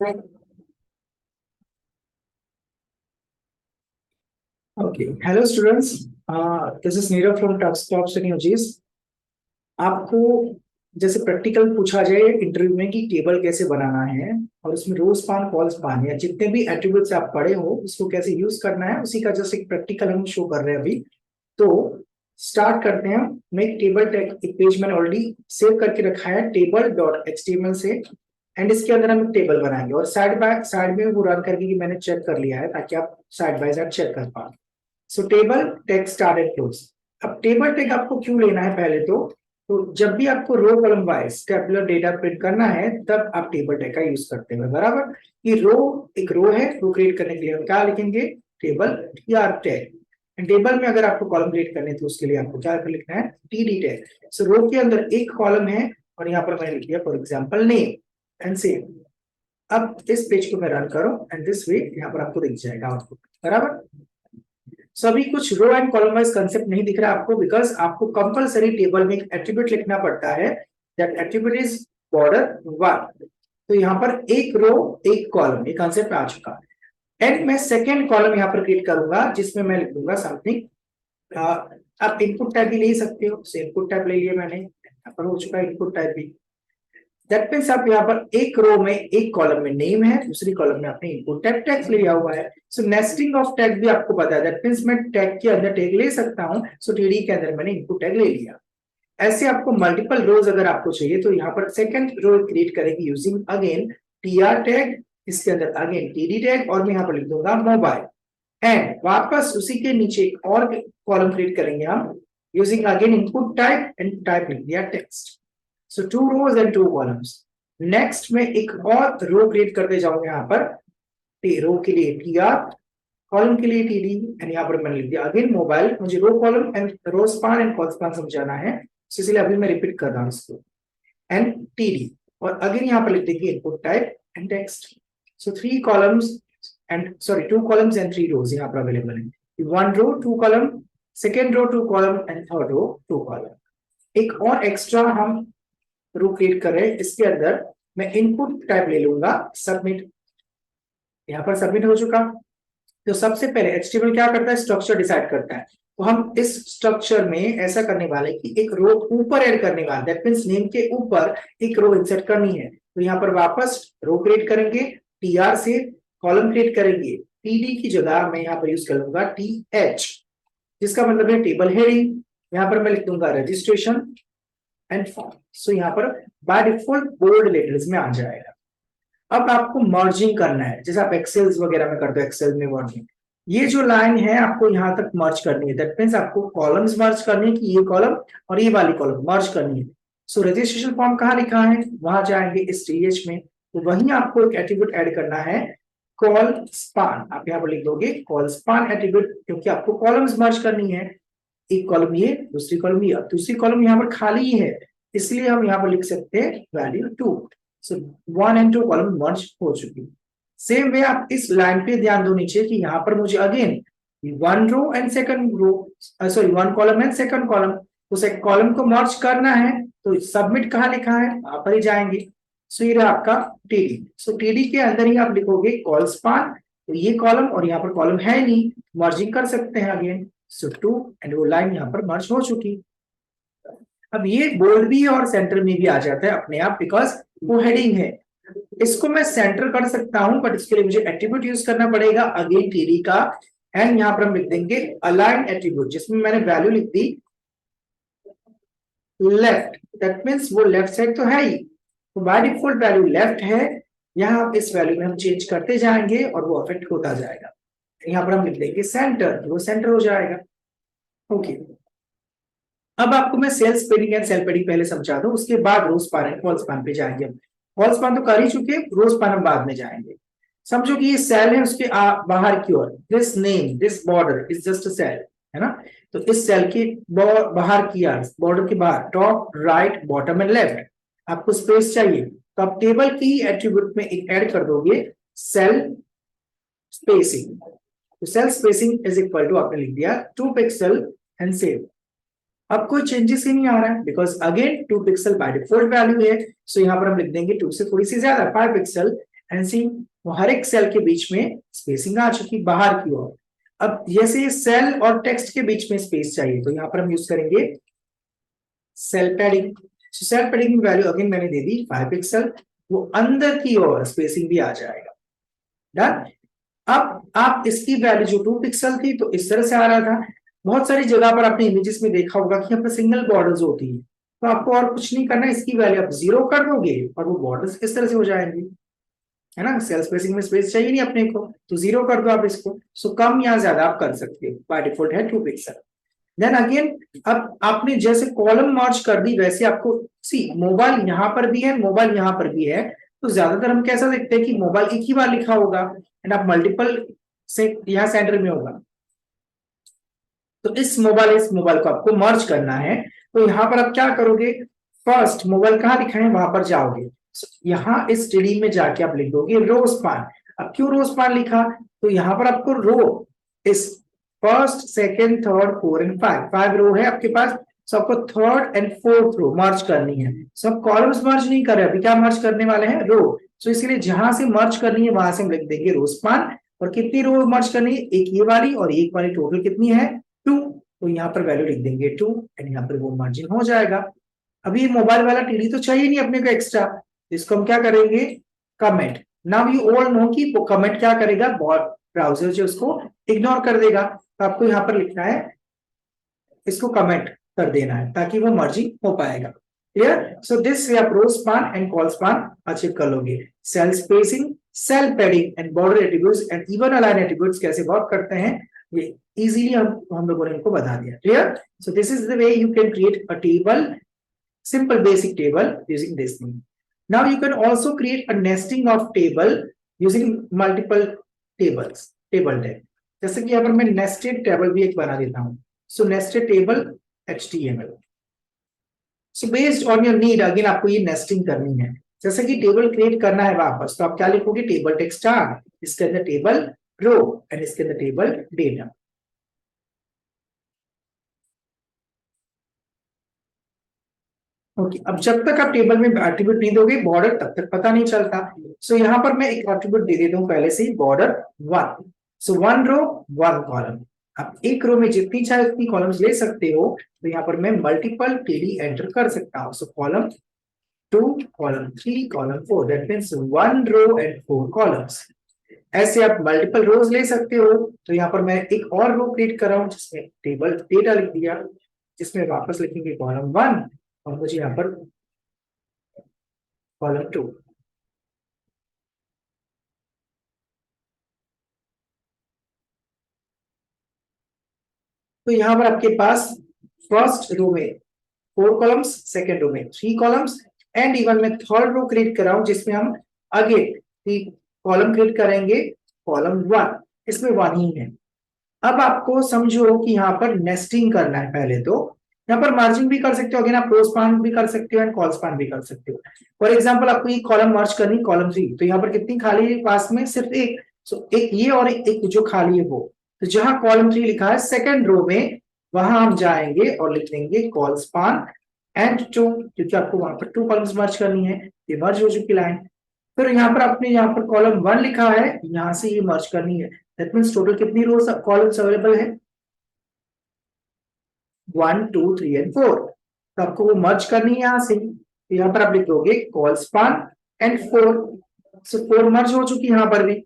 Okay. Hello, students. This is Neerav from Top Technologies. आपको जैसे practical पूछा जाए इंटरव्यू में कि टेबल कैसे बनाना है और उसमें रो स्पान कॉल स्पान या जितने भी एट्रीब्यूट्स आप पढ़े हो उसको कैसे यूज करना है, उसी का जस्ट एक प्रैक्टिकल हम शो कर रहे हैं अभी। तो स्टार्ट करते हैं। मैं एक टेबल टैग एक पेज मैंने ऑलरेडी सेव करके रखा है टेबल डॉट एचटीएमएल से, एंड इसके अंदर हम एक टेबल बनाएंगे और साइड बाय साइड में वो रन करके कि मैंने चेक कर लिया है ताकि आप साइड बाय साइड चेक कर पाए। So table tag start and close. अब टेबल टैग आपको क्यों लेना है पहले तो जब भी आपको row column wise tabular data print करना है तब आप टेबल टैग का यूज करते हैं, बराबर। ये रो एक रो है, रो क्रिएट करने के लिए हम क्या लिखेंगे, टेबल टीआर टैग। टेबल में अगर आपको कॉलम क्रिएट करने तो उसके लिए आपको क्या लिखना है, टीडी टैग। सो रो के अंदर एक कॉलम है और यहाँ पर मैंने लिख दिया for example name and save. अब इस पेज को मैं रन करूं एंड दिस वे यहाँ पर आपको दिख जाएगा आउटपुट, बराबर। सो अभी कुछ row and column wise concept नहीं दिख रहा आपको, बिकॉज आपको कंपलसरी टेबल में एक एट्रीब्यूट लिखना पड़ता है। That attribute is border one. तो यहाँ पर एक रो एक कॉलम, ये कंसेप्ट आ चुका है। एंड मैं सेकेंड कॉलम यहाँ पर क्रिएट करूंगा जिसमें मैं लिख दूंगा समथिंग। आप इनपुट टाइप भी ले सकते हो, इनपुट टाइप ले लिया मैंने, यहाँ पर हो चुका है इनपुट टाइप भी। दैट मीन्स आप यहाँ पर एक रो में एक कॉलम में नेम है, दूसरी कॉलम में आपने इनपुट टैग टैग लिया हुआ है। सो नेस्टिंग ऑफ टैग भी आपको पता है, दैट मीन्स मैं टैग के अंदर टैग ले सकता हूँ। सो टीडी के अंदर मैंने इनपुट टैग ले लिया। ऐसे आपको मल्टीपल रोज अगर आपको चाहिए तो यहाँ पर सेकंड रो क्रिएट करेंगे यूजिंग अगेन टीआर टैग, इसके अंदर अगेन टीडी टैग और मैं यहाँ पर लिख दूंगा मोबाइल। एंड वापस उसी के नीचे एक और कॉलम क्रिएट करेंगे हम using again input type and type लिख दिया text. So 2 rows and 2 columns। Next में एक और रो क्रिएट करते जाऊंगा यहाँ पर, रो के लिए टीआर, कॉलम के लिए टीडी एंड यहाँ पर मैंने लिख दिया अगेन मोबाइल। मुझे row column and row span and col span समझाना है, इसलिए अभी मैं रिपीट कर रहा हूँ इसको, एंड टीडी और अगेन यहाँ पर लिख देंगे input type and text. So 3 columns and sorry 2 columns and 3 rows यहाँ पर अवेलेबल है। 1 row 2 column, second row 2 column and third row 2 column। एक और एक्स्ट्रा हम रो क्रिएट कर रहे हैं, इसके अंदर मैं इनपुट टाइप ले लूंगा सबमिट। यहाँ पर सबमिट हो चुका। तो सबसे पहले एचटीएमएल क्या करता है, स्ट्रक्चर डिसाइड करता है। तो हम इस स्ट्रक्चर में ऐसा करने वाले कि एक रो ऊपर ऐड करने वाले, दैट मींस नेम के ऊपर एक रो इंसर्ट करनी है। तो यहाँ पर वापस रो क्रिएट करेंगे टीआर से, कॉलम क्रिएट करेंगे टीडी की जगह मैं यहाँ पर यूज कर लूंगा टीएच, जिसका मतलब है टेबल हेडिंग। यहाँ पर मैं लिख दूंगा रजिस्ट्रेशन एंड फॉर्म। सो यहाँ पर बाय डिफॉल्ट बोल्ड लेटर्स में आ जाएगा। अब आपको मर्जिंग करना है, जैसे आप एक्सेल्स वगैरह में करते हो, एक्सेल में मर्जिंग। ये जो लाइन है आपको यहाँ तक मर्ज करनी है, दैट मीन्स आपको कॉलम्स मर्ज करनी है कि ये कॉलम और ये वाली कॉलम मर्ज करनी है। सो रजिस्ट्रेशन फॉर्म कहाँ लिखा है, वहां जाएंगे इस टीएच में, तो वहीं आपको एक एट्रीब्यूट ऐड करना है कॉल स्पान। आप यहाँ पर लिख दोगे कॉल स्पान एट्रीब्यूट, क्योंकि आपको कॉलम्स मर्ज करनी है। एक कॉलम ये, दूसरी कॉलम ये, दूसरी कॉलम यहाँ पर खाली है, इसलिए हम यहाँ पर लिख सकते हैं वैल्यू 2। सो 1 and 2 कॉलम मर्ज हो चुकी। सेम वे आप इस लाइन पे ध्यान दो नीचे कि यहाँ पर मुझे again 1 row and second row, sorry 1 column and second column, उस एक कॉलम को मर्ज करना है। तो सबमिट कहाँ लिखा है, वहां पर ही जाएंगे। सो ये आपका टीडी। सो टीडी के अंदर ही आप लिखोगे कॉल स्पान, तो ये कॉलम और यहाँ पर कॉलम है नहीं, मर्जिंग कर सकते हैं अगेन। सो 2 एंड वो लाइन यहाँ पर मर्ज हो चुकी। अब ये बोल्ड भी और सेंटर में भी आ जाता है अपने आप, बिकॉज वो हेडिंग है। इसको मैं सेंटर कर सकता हूं, बट इसके लिए मुझे एट्रीब्यूट यूज करना पड़ेगा अगेन टीडी का, एंड यहां पर हम लिख देंगे अलाइन एट्रीब्यूट, जिसमें मैंने वैल्यू लिख दी लेफ्ट। दैट मीन्स वो लेफ्ट साइड तो है ही, तो बाय डिफॉल्ट वैल्यू लेफ्ट है। यहां इस वैल्यू में हम चेंज करते जाएंगे और वो अफेक्ट होता जाएगा। यहां पर हम लिख देंगे सेंटर, वो सेंटर हो जाएगा। ओके। अब आपको मैं cell spacing and cell padding पहले समझा दूं, उसके बाद row span and col span पे जाएंगे। हम कॉल स्पान तो कर ही चुके, रो स्पान हम बाद में जाएंगे। समझो कि ये सेल है, उसके बाहर की ओर this name this border is just a cell, है ना। तो इस सेल के बाहर की ओर, बॉर्डर के बाहर top right bottom and left आपको स्पेस चाहिए, तो आप टेबल की एट्रीब्यूट में एक ऐड कर दोगे सेल स्पेसिंग। तो cell spacing is equal to आपने लिख दिया 2 पिक्सल एंड सेव। अब कोई चेंजेस ही नहीं आ रहा है, because again 2 pixel by default value है। सो यहाँ पर हम लिख देंगे 2 से थोड़ी सी ज्यादा 5 पिक्सल एंड सी हर एक सेल के बीच में स्पेसिंग आ चुकी बाहर की ओर। अब जैसे सेल और टेक्स्ट के बीच में स्पेस चाहिए तो यहाँ पर हम यूज करेंगे सेल पैडिंग। सेल पैडिंग की वैल्यू अगेन मैंने दे दी 5 पिक्सल, वो अंदर की ओर स्पेसिंग भी आ जाएगा। डन। अब आप इसकी वैल्यू जो 2 पिक्सल थी तो इस तरह से आ रहा था। बहुत सारी जगह पर आपने इमेजेस में देखा होगा कि यहाँ पर सिंगल बॉर्डर्स होती है, तो आपको और कुछ नहीं करना, इसकी वैल्यू आप 0 कर दोगे और वो बॉर्डर्स इस तरह से हो जाएंगे, है ना। सेल स्पेसिंग में स्पेस चाहिए नहीं अपने को, तो 0 कर दो आप इसको। सो कम या ज्यादा आप कर सकते हो, बाय डिफॉल्ट है 2 पिक्सल। देन अगेन अब आपने जैसे कॉलम मर्ज कर दी वैसे आपको सी मोबाइल यहाँ पर भी है, मोबाइल यहाँ पर भी है, तो ज्यादातर हम कैसा देखते हैं कि मोबाइल एक ही बार लिखा होगा एंड आप मल्टीपल से यहाँ सेंटर में होगा। तो इस मोबाइल को आपको मर्ज करना है, तो यहाँ पर आप क्या करोगे, फर्स्ट मोबाइल कहाँ लिखा है वहां पर जाओगे। यहाँ इस टीडी में जाके आप लिख दोगे रो स्पान। अब क्यों रो स्पान लिखा, तो यहाँ पर आपको रो इस फर्स्ट सेकेंड थर्ड 4 एंड 5 रो है आपके पास, सो आपको थर्ड एंड फोर्थ रो मर्ज करनी है। सो आप कॉलम्स मर्ज नहीं कर रहे, अभी क्या मर्ज करने वाले हैं, रो। सो इसलिए जहां से मर्ज करनी है वहां से हम लिख देंगे रो स्पान। और कितनी रो मर्ज करनी है, एक ये वाली और एक वाली, टोटल कितनी है 2। तो यहाँ पर वैल्यू लिख देंगे 2 एंड यहाँ पर वो मार्जिन हो जाएगा। अभी मोबाइल वाला टीडी तो चाहिए नहीं अपने को एक्स्ट्रा, इसको हम क्या करेंगे, comment. Now you all know कि वो कमेंट क्या करेगा, ब्राउजर जो उसको इग्नोर कर देगा। तो आपको यहाँ पर लिखना है, इसको कमेंट कर देना है ताकि वो मर्जिंग हो पाएगा। क्लियर। सो दिस वे आप row span and col span achieve कर लोगे। Cell spacing, cell padding and border attributes and even align attributes कैसे वर्क करते हैं ये इजीली हम लोगों ने इनको बता दिया। Clear. So this is the way you can create a table, simple basic table using this thing. Now you can also create a nesting of table using multiple tables, table tag। जैसे कि यहाँ पर मैं nested table भी एक बना देता हूँ। So nested table HTML। So based on your need again आपको ये nesting करनी है। जैसे कि टेबल क्रिएट करना है वापस, तो आप क्या लिखोगे, टेबल टेक्स्ट स्टार, इसके अंदर टेबल रो एंड इसके अंदर टेबल डेटा। ओके अब जब तक आप टेबल में एट्रीब्यूट नहीं दोगे बॉर्डर तब तक पता नहीं चलता। सो यहाँ पर मैं एक एट्रीब्यूट दे देता हूँ पहले से ही, बॉर्डर 1। सो 1 रो 1 कॉलम। आप एक रो में जितनी चाहे उतनी कॉलम्स ले सकते हो, तो यहाँ पर मैं मल्टीपल टीडी एंटर कर सकता हूँ। So column 2 column 3 column 4, that means 1 row and 4 columns. ऐसे आप मल्टीपल रोज ले सकते हो। तो यहाँ पर मैं एक और रो क्रिएट कर रहा हूँ जिसमें टेबल डेटा लिख दिया, जिसमें वापस लिखेंगे कॉलम 1 और मुझे यहाँ पर कॉलम 2। तो यहाँ पर आपके पास फर्स्ट रो में 4 कॉलम्स, सेकेंड रो में 3 कॉलम्स एंड इवन मैं थर्ड रो क्रिएट कर रहा हूं जिसमें हम आगे कॉलम क्रिएट करेंगे, कॉलम 1, इसमें 1 ही है। अब आपको समझो कि यहाँ पर नेस्टिंग करना है। पहले तो यहाँ पर मार्जिन भी कर सकते हो, अगेन आप रो स्पान भी कर सकते हो एंड कॉल स्पान भी कर सकते हो। फॉर एग्जांपल आपको ये कॉलम मर्ज करनी कॉलम 3, तो यहाँ पर कितनी खाली है पास में, सिर्फ एक। सो एक ये और एक जो खाली है वो, तो जहां कॉलम 3 लिखा है सेकंड रो में वहां हम जाएंगे और लिख देंगे कॉल स्पान एंड 2, क्योंकि आपको वहां पर 2 कॉलम्स मर्ज करनी है, ये मर्ज हो चुकी लाइन। फिर यहाँ पर आपने यहाँ पर कॉलम 1 लिखा है, यहाँ से ये मर्ज करनी है, दैट मींस टोटल कितनी रोज कॉलम्स अवेलेबल है, 1 2 3 एंड 4। तो आपको वो मर्ज करनी है यहाँ से, तो यहाँ पर आप लिख दोगे कॉल स्पान एंड 4। सो 4 मर्ज हो चुकी यहाँ पर भी।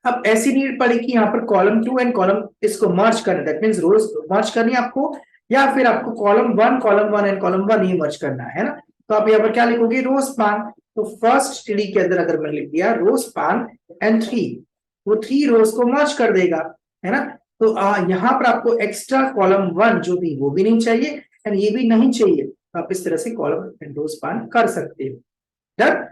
अब ऐसी नीड पड़ी कि यहाँ पर कॉलम 2 एंड कॉलम इसको मर्ज करना, दैट मींस रोज मर्ज करनी है आपको, या फिर आपको कॉलम 1 एंड कॉलम 1 ये मर्ज करना है ना। तो आप यहाँ पर क्या लिखोगे, रो स्पान। तो फर्स्ट टीडी के अंदर अगर मैं लिख दिया रो स्पान एंड 3, वो 3 रोज को मर्ज कर देगा, है ना। तो यहाँ पर आपको एक्स्ट्रा कॉलम 1 जो थी वो भी नहीं चाहिए एंड ये भी नहीं चाहिए, तो आप इस तरह से कॉलम एंड रो स्पान कर सकते हो। डन।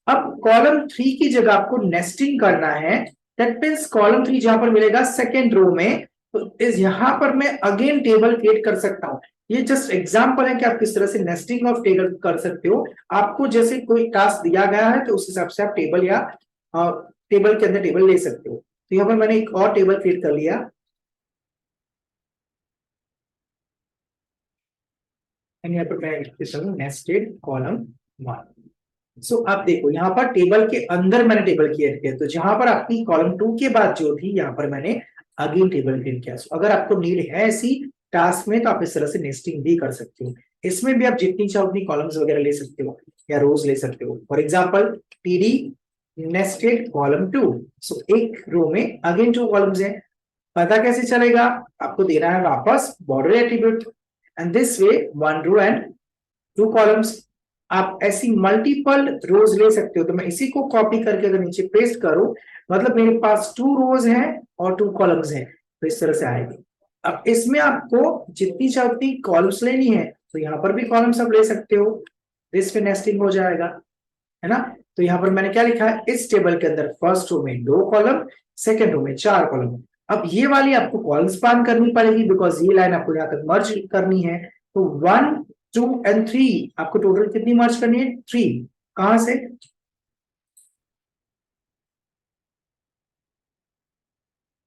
अब कॉलम 3 की जगह आपको नेस्टिंग करना है, दैट मींस कॉलम 3 जहां पर मिलेगा सेकेंड रो में, तो इस यहां पर मैं अगेन टेबल क्रिएट कर सकता हूं। ये जस्ट एग्जांपल है कि आप किस तरह से नेस्टिंग ऑफ टेबल कर सकते हो। आपको जैसे कोई टास्क दिया गया है तो उस हिसाब से आप टेबल या टेबल के अंदर टेबल ले सकते हो। तो यहाँ पर मैंने एक और टेबल क्रिएट कर लिया एंड यहाँ पर मैं नेस्टेड कॉलम 1। सो आप देखो यहाँ पर टेबल के अंदर मैंने टेबल क्रिएट किया, तो जहां पर आपकी कॉलम 2 के बाद जो थी यहाँ पर मैंने अगेन टेबल क्रिएट किया। सो अगर आपको नीड है ऐसी टास्क में तो आप इस तरह से नेस्टिंग भी कर सकते हो। इसमें भी आप जितनी चाहो उतनी कॉलम्स वगैरह ले सकते हो या रोज ले सकते हो। For example TD nested column 2, सो एक रो में अगेन 2 कॉलम्स हैं। पता कैसे चलेगा? आपको देना है वापस border attribute, and this way 1 row and 2 columns. आप ऐसी मल्टीपल रोज ले सकते हो। तो मैं इसी को कॉपी करके अगर नीचे पेस्ट करूं, मतलब मेरे पास 2 रोज हैं और 2 कॉलम्स हैं, तो इस तरह से आएगी। अब इसमें आपको जितनी चाहे उतनी कॉलम्स लेनी है, तो यहाँ पर भी कॉलम्स आप ले सकते हो, इस पे नेस्टिंग हो जाएगा, है ना। तो यहाँ पर मैंने क्या लिखा है, इस टेबल के अंदर फर्स्ट रो में 2 कॉलम, सेकेंड रो में 4 कॉलम। अब ये वाली आपको कॉलम स्पान करनी पड़ेगी, बिकॉज ये लाइन आपको यहाँ तक मर्ज करनी है। तो 1 2 एंड 3 आपको टोटल कितनी मर्ज करनी है? 3। कहां से?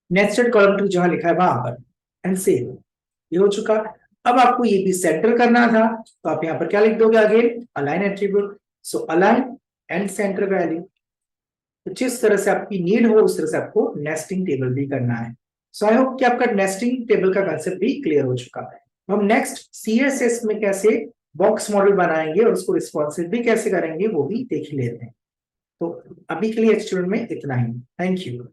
नेस्टेड कॉलम 2 जहां लिखा है वहां पर, एंड सेव। ये हो चुका। अब आपको ये भी सेंटर करना था, तो आप यहाँ पर क्या लिख दोगे? Again align attribute, so align and centre value. तो जिस तरह से आपकी नीड हो उस तरह से आपको नेस्टिंग टेबल भी करना है। सो आई होप कि आपका नेस्टिंग टेबल का कंसेप्ट भी क्लियर हो चुका है। हम नेक्स्ट सीएसएस में कैसे बॉक्स मॉडल बनाएंगे और उसको रिस्पॉन्सिव भी कैसे करेंगे वो भी देख लेते हैं। तो अभी के लिए एक्सपेरिमेंट में इतना ही। Thank you.